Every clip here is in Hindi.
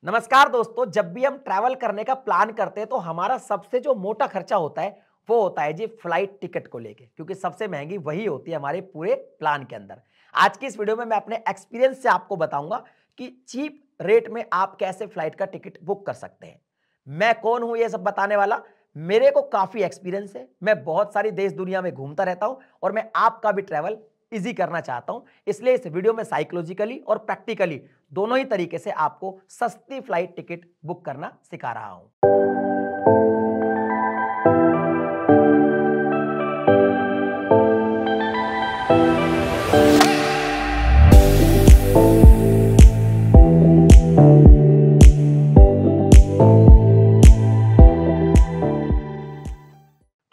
नमस्कार दोस्तों। जब भी हम ट्रैवल करने का प्लान करते हैं तो हमारा सबसे जो मोटा खर्चा होता है वो होता है जी फ्लाइट टिकट को लेके, क्योंकि सबसे महंगी वही होती है हमारे पूरे प्लान के अंदर। आज की इस वीडियो में मैं अपने एक्सपीरियंस से आपको बताऊंगा कि चीप रेट में आप कैसे फ्लाइट का टिकट बुक कर सकते हैं। मैं कौन हूं ये सब बताने वाला। मेरे को काफी एक्सपीरियंस है, मैं बहुत सारी देश दुनिया में घूमता रहता हूं और मैं आपका भी ट्रैवल इजी करना चाहता हूं। इसलिए इस वीडियो में साइकोलॉजिकली और प्रैक्टिकली दोनों ही तरीके से आपको सस्ती फ्लाइट टिकट बुक करना सिखा रहा हूं।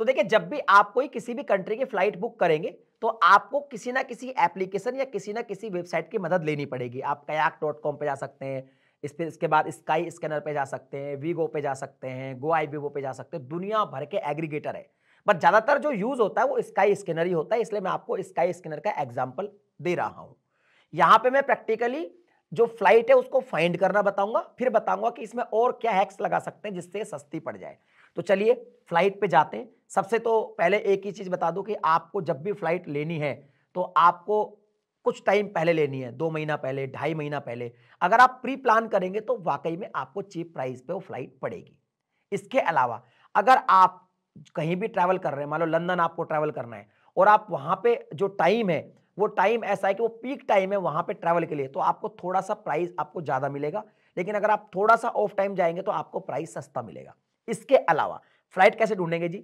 तो देखिए, जब भी आप कोई किसी भी कंट्री की फ्लाइट बुक करेंगे तो आपको किसी ना किसी एप्लीकेशन या किसी ना किसी वेबसाइट की मदद लेनी पड़ेगी। आप kayak.com पे जा सकते हैं, इसके बाद स्काई स्कैनर पे जा सकते हैं, वीगो पे जा सकते हैं, गोआईबिबो पे जा सकते हैं। दुनिया भर के एग्रीगेटर है, बट ज्यादातर जो यूज होता है वो स्काई स्कैनर ही होता है। इसलिए मैं आपको स्काई स्कैनर का एग्जाम्पल दे रहा हूं। यहां पे मैं प्रैक्टिकली जो फ्लाइट है उसको फाइंड करना बताऊंगा, फिर बताऊंगा कि इसमें और क्या हैक्स लगा सकते हैं जिससे सस्ती पड़ जाए। तो चलिए फ्लाइट पे जाते हैं। सबसे तो पहले एक ही चीज बता दूं कि आपको जब भी फ्लाइट लेनी है तो आपको कुछ टाइम पहले लेनी है, 2 महीना पहले, 2.5 महीना पहले। अगर आप प्री प्लान करेंगे तो वाकई में आपको चीप प्राइस पे वो फ्लाइट पड़ेगी। इसके अलावा अगर आप कहीं भी ट्रैवल कर रहे हैं, मान लो लंदन आपको ट्रैवल करना है और आप वहां पे जो टाइम है वो टाइम ऐसा है कि वो पीक टाइम है वहां पे ट्रैवल के लिए, तो आपको थोड़ा सा प्राइस आपको ज्यादा मिलेगा। लेकिन अगर आप थोड़ा सा ऑफ टाइम जाएंगे तो आपको प्राइस सस्ता मिलेगा। इसके अलावा फ्लाइट कैसे ढूंढेंगे जी?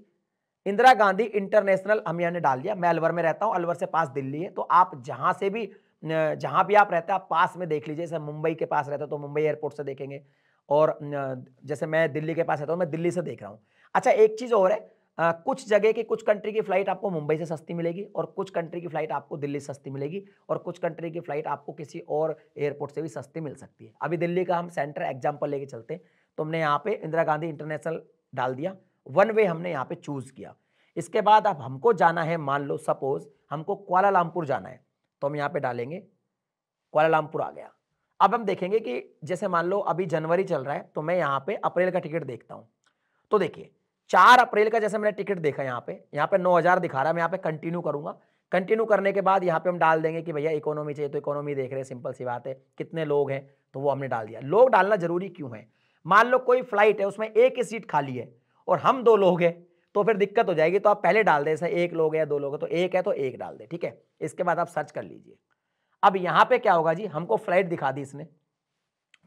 इंदिरा गांधी इंटरनेशनल हम यहाँ डाल दिया। मैं अलवर में रहता हूँ, अलवर से पास दिल्ली है, तो आप जहां से भी जहां भी आप रहते हैं आप पास में देख लीजिए। जैसे मुंबई के पास रहते हो तो मुंबई एयरपोर्ट से देखेंगे, और जैसे मैं दिल्ली के पास रहता हूँ, मैं दिल्ली से देख रहा हूँ। अच्छा, एक चीज और है, कुछ जगह की कुछ कंट्री की फ्लाइट आपको मुंबई से सस्ती मिलेगी और कुछ कंट्री की फ्लाइट आपको दिल्ली से सस्ती मिलेगी और कुछ कंट्री की फ्लाइट आपको किसी और एयरपोर्ट से भी सस्ती मिल सकती है। अभी दिल्ली का हम सेंटर एग्जाम्पल लेके चलते हैं। तो हमने यहाँ पे इंदिरा गांधी इंटरनेशनल डाल दिया, वन वे हमने यहाँ पे चूज किया। इसके बाद अब हमको जाना है, मान लो सपोज हमको कुआलालंपुर जाना है, तो हम यहाँ पे डालेंगे कुआलालंपुर आ गया। अब हम देखेंगे कि जैसे मान लो अभी जनवरी चल रहा है तो मैं यहाँ पे अप्रैल का टिकट देखता हूँ। तो देखिए 4 अप्रैल का जैसे मैंने टिकट देखा, यहाँ पे 9,000 दिखा रहा है। मैं यहाँ पे कंटिन्यू करूंगा। कंटिन्यू करने के बाद यहाँ पे हम डाल देंगे कि भैया इकोनॉमी चाहिए, तो इकोनॉमी देख रहे हैं, सिंपल सी बात है। कितने लोग हैं तो वो हमने डाल दिया। लोग डालना जरूरी क्यों है? मान लो कोई फ्लाइट है उसमें एक ही सीट खाली है और हम 2 लोग हैं तो फिर दिक्कत हो जाएगी। तो आप पहले डाल दे, जैसे 1 लोग है या 2 लोग है तो एक है तो एक डाल दे, ठीक है। इसके बाद आप सर्च कर लीजिए। अब यहाँ पे क्या होगा जी, हमको फ्लाइट दिखा दी इसने,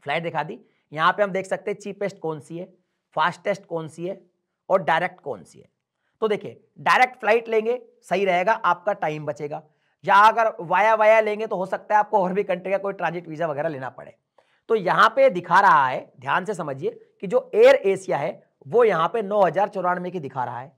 फ्लाइट दिखा दी। यहाँ पे हम देख सकते हैं चीपेस्ट कौन सी है, फास्टेस्ट कौन सी है और डायरेक्ट कौन सी है। तो देखिए डायरेक्ट फ्लाइट लेंगे सही रहेगा, आपका टाइम बचेगा। या अगर वाया वाया लेंगे तो हो सकता है आपको और भी कंट्री का कोई ट्रांजिट वीजा वगैरह लेना पड़े। तो यहाँ पे दिखा रहा है, ध्यान से समझिए, कि जो एयर एशिया है वो यहाँ पे 9,094 की दिखा रहा है।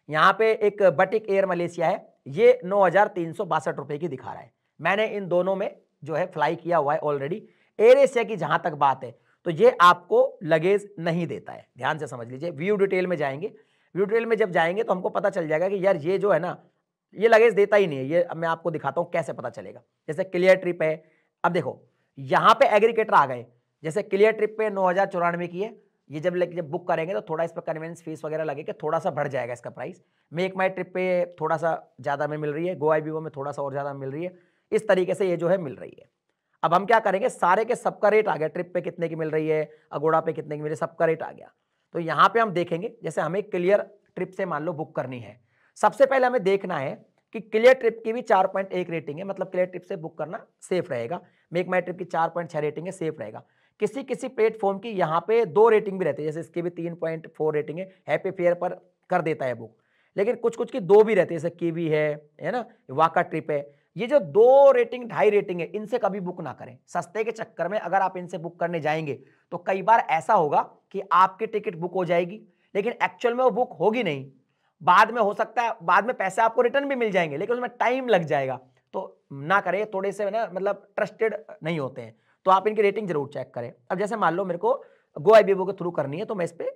यहाँ पे एक बटिक एयर मलेशिया है, ये 9,362 रुपए की दिखा रहा है। मैंने इन दोनों में जो है फ्लाई किया हुआ है ऑलरेडी। एयर एशिया की जहां तक बात है तो ये आपको लगेज नहीं देता है, ध्यान से समझ लीजिए। व्यू डिटेल में जाएंगे, व्यू डिटेल में जब जाएंगे तो हमको पता चल जाएगा कि यार ये जो है ना, ये लगेज देता ही नहीं है। ये अब मैं आपको दिखाता हूं कैसे पता चलेगा। जैसे क्लियर ट्रिप है, अब देखो यहाँ पे एग्रीगेटर आ गए। जैसे क्लियर ट्रिप पे 9,094 की है, ये जब बुक करेंगे तो थोड़ा इस पर कन्वीनियंस फीस वगैरह लगेगा, थोड़ा सा बढ़ जाएगा इसका प्राइस। मेक माई ट्रिप पे थोड़ा सा ज़्यादा में मिल रही है, गोआईबिबो में थोड़ा सा और ज़्यादा मिल रही है। इस तरीके से ये जो है मिल रही है। अब हम क्या करेंगे, सारे के सबका रेट आ गया, ट्रिप पे कितने की मिल रही है, अगोड़ा पे कितने की मिल रही है, सबका रेट आ गया। तो यहाँ पे हम देखेंगे, जैसे हमें क्लियर ट्रिप से मान लो बुक करनी है। सबसे पहले हमें देखना है कि क्लियर ट्रिप की भी 4.1 रेटिंग है, मतलब क्लियर ट्रिप से बुक करना सेफ रहेगा। मेक माई ट्रिप की 4.6 रेटिंग है, सेफ रहेगा। किसी किसी प्लेटफॉर्म की यहाँ पे 2 रेटिंग भी रहती है, जैसे इसकी भी 3.4 रेटिंग है, हैप्पी फेयर पर कर देता है बुक। लेकिन कुछ कुछ की 2 भी रहती है, जैसे कीवी है ना, वाका ट्रिप है। ये जो 2 रेटिंग 2.5 रेटिंग है, इनसे कभी बुक ना करें। सस्ते के चक्कर में अगर आप इनसे बुक करने जाएंगे तो कई बार ऐसा होगा कि आपकी टिकट बुक हो जाएगी लेकिन एक्चुअल में वो बुक होगी नहीं। बाद में हो सकता है, बाद में पैसे आपको रिटर्न भी मिल जाएंगे लेकिन उसमें टाइम लग जाएगा। तो ना करें, थोड़े से ना मतलब ट्रस्टेड नहीं होते हैं। तो आप इनकी रेटिंग जरूर चेक करें। अब जैसे मान लो मेरे को गोआईबिबो के थ्रू करनी है तो मैं इस पर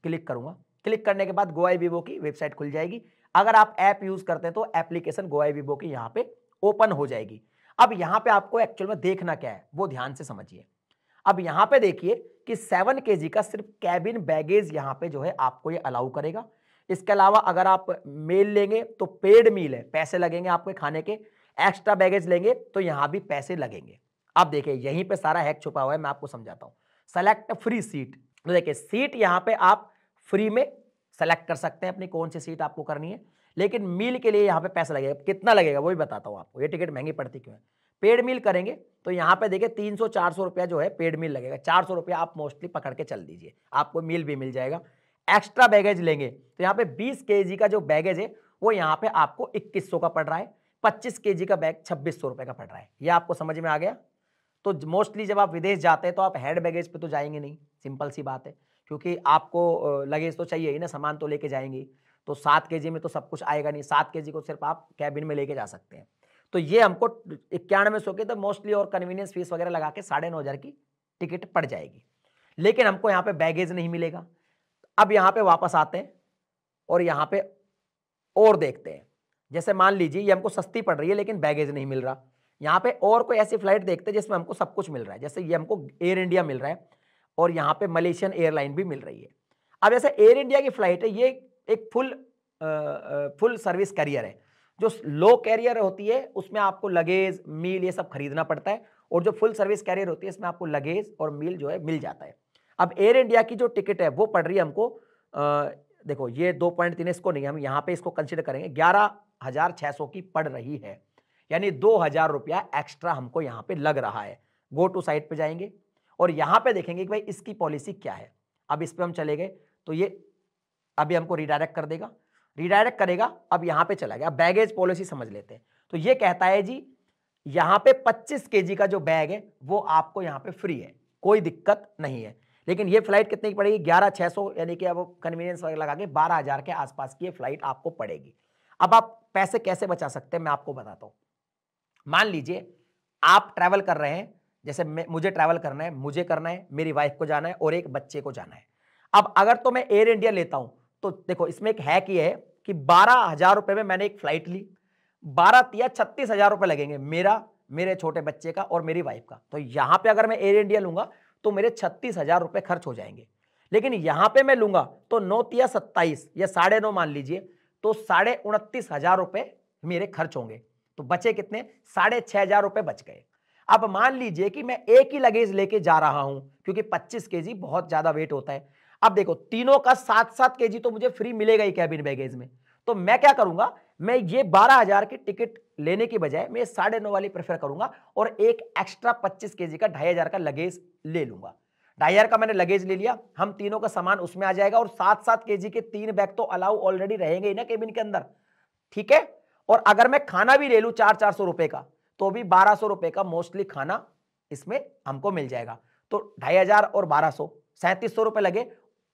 क्लिक करूंगा। क्लिक करने के बाद गोआईबिबो की वेबसाइट खुल जाएगी। अगर आप ऐप यूज करते हैं तो एप्लीकेशन गोआईबिबो की यहाँ पे ओपन हो जाएगी। अब यहां पे आपको एक्चुअल में देखना क्या है वो ध्यान से समझिए। अब यहां पे देखिए कि 7 kg का सिर्फ कैबिन बैगेज यहाँ पे जो है आपको ये अलाउ करेगा। इसके अलावा अगर आप मील लेंगे तो पेड मील है, पैसे लगेंगे आपके खाने के। एक्स्ट्रा बैगेज लेंगे तो यहाँ भी पैसे लगेंगे। अब देखिए यहीं पे सारा हैक छुपा हुआ है, मैं आपको समझाता हूँ। सेलेक्ट फ्री सीट, तो देखिए सीट यहाँ पे आप फ्री में सेलेक्ट कर सकते हैं अपनी कौन सी सीट आपको करनी है, लेकिन मील के लिए यहाँ पे पैसा लगेगा। कितना लगेगा वो भी बताता हूँ आपको, ये टिकट महंगी पड़ती क्यों है। पेड मील करेंगे तो यहाँ पे देखिए 300-400 रुपया जो है पेड मील लगेगा। 400 रुपया आप मोस्टली पकड़ के चल दीजिए, आपको मील भी मिल जाएगा। एक्स्ट्रा बैगेज लेंगे तो यहाँ पे 20 kg का जो बैगेज है वो यहाँ पे आपको 2100 का पड़ रहा है। 25 kg का बैग 2600 रुपए का पड़ रहा है। ये आपको समझ में आ गया। तो मोस्टली जब आप विदेश जाते हैं तो आप हेड बैगेज पे तो जाएंगे नहीं, सिंपल सी बात है, क्योंकि आपको लगेज तो चाहिए ही ना, सामान तो लेके जाएंगे। तो 7 kg में तो सब कुछ आएगा नहीं, 7 kg को सिर्फ आप कैबिन में लेके जा सकते हैं। तो ये हमको 9100 के तो मोस्टली और कन्वीनियंस फीस वगैरह लगा के 9500 की टिकट पड़ जाएगी, लेकिन हमको यहाँ पे बैगेज नहीं मिलेगा। अब यहाँ पे वापस आते हैं और यहाँ पे और देखते हैं। जैसे मान लीजिए ये हमको सस्ती पड़ रही है लेकिन बैगेज नहीं मिल रहा, यहाँ पे और कोई ऐसी फ्लाइट देखते हैं जिसमें हमको सब कुछ मिल रहा है। जैसे ये हमको एयर इंडिया मिल रहा है और यहाँ पे मलेशियन एयरलाइन भी मिल रही है। अब जैसे एयर इंडिया की फ्लाइट है, ये एक फुल सर्विस कैरियर है। जो लो कैरियर होती है उसमें आपको लगेज मील ये सब खरीदना पड़ता है, और जो फुल सर्विस कैरियर होती है इसमें आपको लगेज और मील जो है मिल जाता है। अब एयर इंडिया की जो टिकट है वो पड़ रही है हमको, देखो ये 2.3 इसको नहीं, हम यहाँ पे इसको कंसिडर करेंगे 11,600 की पड़ रही है, यानी 2000 रुपया एक्स्ट्रा हमको यहाँ पे लग रहा है। गो टू साइट पे जाएंगे और यहाँ पे देखेंगे कि भाई इसकी पॉलिसी क्या है। अब इस पे हम चले गए तो ये अभी हमको रिडायरेक्ट कर देगा, रिडायरेक्ट करेगा। अब यहाँ पे चला गया, बैगेज पॉलिसी समझ लेते हैं। तो ये कहता है जी यहाँ पे 25 kg का जो बैग है वो आपको यहाँ पे फ्री है, कोई दिक्कत नहीं है। लेकिन ये फ्लाइट कितने की पड़ेगी, 11,600, यानी कि अब कन्वीनियंस वगैरह लगा के 12,000 के आसपास की ये फ्लाइट आपको पड़ेगी। अब आप पैसे कैसे बचा सकते हैं मैं आपको बताता हूँ। मान लीजिए आप ट्रैवल कर रहे हैं, जैसे मुझे ट्रैवल करना है, मुझे करना है, मेरी वाइफ को जाना है और एक बच्चे को जाना है। अब अगर तो मैं एयर इंडिया लेता हूं तो देखो इसमें एक हैक ये है कि 12,000 रुपए में मैंने एक फ्लाइट ली, 12 × 36,000 रुपए लगेंगे मेरा, मेरे छोटे बच्चे का और मेरी वाइफ का। तो यहां पे अगर मैं एयर इंडिया लूंगा तो मेरे 36,000 रुपए खर्च हो जाएंगे। लेकिन यहां पे मैं लूंगा तो 9 × 27 या 9.5 मान लीजिए, तो 29,500 रुपए मेरे खर्च होंगे। तो बचे कितने, 6,500 रुपए बच गए। अब मान लीजिए कि मैं एक ही लगेज लेके जा रहा हूं, क्योंकि 25 kg बहुत ज्यादा वेट होता है। अब देखो तीनों का 7-7 kg तो मुझे फ्री मिलेगा ही कैबिन बैगेज में। तो मैं क्या करूंगा, मैं ये 12,000 की टिकट लेने की बजाय मैं 9.5 वाली प्रेफर करूंगा और एक एक्स्ट्रा 25 kg का 2,500 का लगेज ले लूंगा। 2,500 का मैंने लगेज ले लिया, हम तीनों का सामान उसमें आ जाएगा और 7-7 kg के 3 बैग तो अलाउ ऑलरेडी रहेंगे ही ना केबिन के अंदर, ठीक है। और अगर मैं खाना भी ले लूं 400-400 रुपए का, तो भी 1,200 रुपए का मोस्टली खाना इसमें हमको मिल जाएगा। तो 2,500 और 1,200 3,700 रुपए लगे।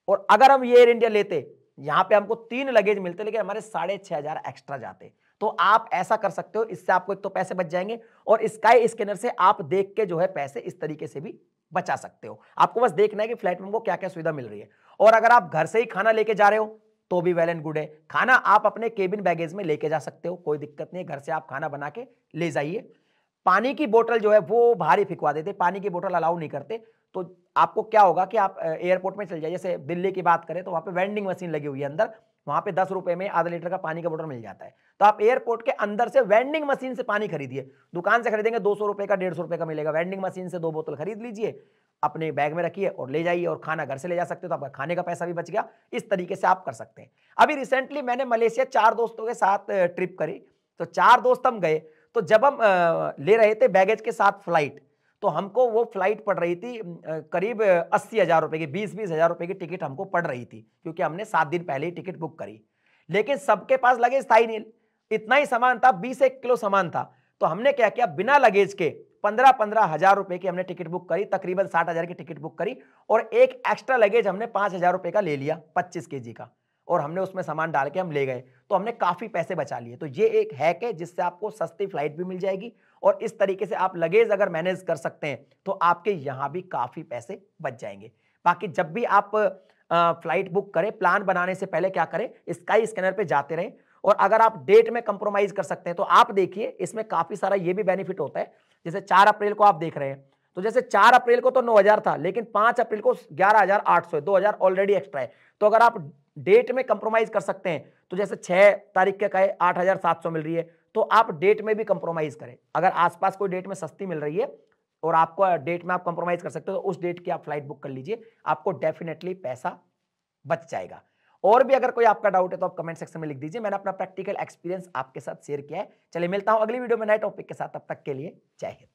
और अगर हम ये एयर इंडिया लेते, यहां पे हमको 3 लगेज मिलते लेकिन हमारे 6,500 एक्स्ट्रा जाते। तो आप ऐसा कर सकते हो, इससे आपको एक तो पैसे बच जाएंगे और स्काई स्कैनर से आप देख के जो है पैसे इस तरीके से भी बचा सकते हो। आपको बस देखना है कि फ्लाइट में हमको क्या क्या सुविधा मिल रही है। और अगर आप घर से ही खाना लेके जा रहे हो तो भी वेल एंड गुड है, खाना आप अपने केबिन बैगेज में लेके जा सकते हो, कोई दिक्कत नहीं है, घर से आप खाना बना के ले जाइए। पानी की बोतल जो है वो बाहर ही फेंकवा देते, पानी की बोतल अलाउ नहीं करते। तो आपको क्या होगा कि आप एयरपोर्ट में चल जाइए, जैसे दिल्ली की बात करें तो वहां पे वेंडिंग मशीन लगी हुई है अंदर, वहां पे 10 रुपए में आधा लीटर का पानी का बोतल मिल जाता है। तो आप एयरपोर्ट के अंदर से वेंडिंग मशीन से पानी खरीदिए, दुकान से खरीदेंगे 200 रुपए का 150 रुपए का मिलेगा, वेंडिंग मशीन से 2 बोतल खरीद लीजिए, अपने बैग में रखिए और ले जाइए, और खाना घर से ले जा सकते हो तो आपका खाने का पैसा भी बच गया। इस तरीके से आप कर सकते हैं। अभी रिसेंटली मैंने मलेशिया 4 दोस्तों के साथ ट्रिप करी, तो 4 दोस्त हम गए, तो जब हम ले रहे थे बैगेज के साथ फ्लाइट, तो हमको वो फ्लाइट पड़ रही थी करीब 80,000 रुपए की, 20-20 हजार रुपए की टिकट हमको पड़ रही थी, क्योंकि हमने 7 दिन पहले ही टिकट बुक करी। लेकिन सबके पास लगेज था ही नहीं, इतना ही सामान था, 20 किलो सामान था। तो हमने क्या किया, बिना लगेज के 15-15 हजार रुपए की हमने टिकट बुक करी, तकरीबन 60,000 की टिकट बुक करी, और एक एक्स्ट्रा लगेज हमने 5,000 रुपए का ले लिया 25 kg का, और हमने उसमें सामान डाल के हम ले गए। तो हमने काफी पैसे बचा लिए। तो ये एक हैक है जिससे आपको सस्ती फ्लाइट भी मिल जाएगी, और इस तरीके से आप लगेज अगर मैनेज कर सकते हैं तो आपके यहां भी काफी पैसे बच जाएंगे। बाकी जब भी आप फ्लाइट बुक करें, प्लान बनाने से पहले क्या करें, स्काई स्कैनर पे जाते रहें, और अगर आप डेट में कंप्रोमाइज कर सकते हैं तो आप देखिए इसमें काफी सारा ये भी बेनिफिट होता है। जैसे 4 अप्रैल को आप देख रहे हैं, तो जैसे 4 अप्रैल को तो 9,000 था, लेकिन 5 अप्रैल को 11,800 है, 2,000 ऑलरेडी एक्स्ट्रा है। तो अगर आप डेट में कंप्रोमाइज कर सकते हैं, तो जैसे 6 तारीख के कहे 8,700 मिल रही है, तो आप डेट में भी कंप्रोमाइज करें। अगर आसपास कोई डेट में सस्ती मिल रही है और आपको डेट में आप कंप्रोमाइज कर सकते हो, तो उस डेट की आप फ्लाइट बुक कर लीजिए, आपको डेफिनेटली पैसा बच जाएगा। और भी अगर कोई आपका डाउट है तो आप कमेंट सेक्शन में लिख दीजिए। मैंने अपना प्रैक्टिकल एक्सपीरियंस आपके साथ शेयर किया है। चलिए मिलता हूं अगली वीडियो में नए टॉपिक के साथ, तब तक के लिए जय हिंद।